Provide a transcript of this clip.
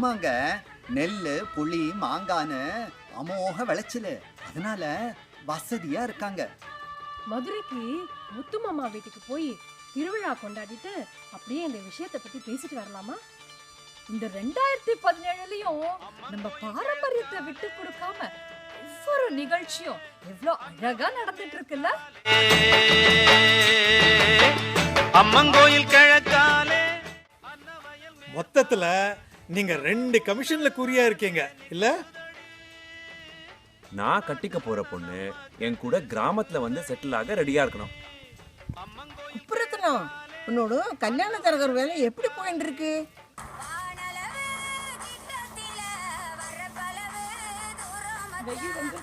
ஆமாங்க, நெல்லு புளி மாங்கான்னு அமோக விளைச்சல், அதனால வசதியா இருக்காங்க. மதுரைக்கு முத்து மாமா வீட்டுக்கு போய் திருவிழா கொண்டாடிட்டு அப்படியே இந்த விஷயத்தை பத்தி பேசிட்டு வரலாமா? இந்த 2017லயும் நம்ம பாரம்பரியத்தை விட்டு கொடுக்காம ஒவ்வொரு நிகழ்ச்சியும் எவ்வளவு அழகா நடந்துட்டு இருக்குல்ல. அம்மங்கோயில் கிழக்காலே மொத்தத்துல நீங்க 2 கமிஷன்ல குறியா இருக்கீங்க இல்ல? நான் கட்டிக்க போற பொண்ணு என் கூட கிராமத்துல வந்து செட்டில் ஆக ரெடியா இருக்கணும். குப்புரத்தனம், உன்னோட கல்யாண தரகர் வேலை எப்படி போயிட்டு இருக்கு? வெயில் வந்து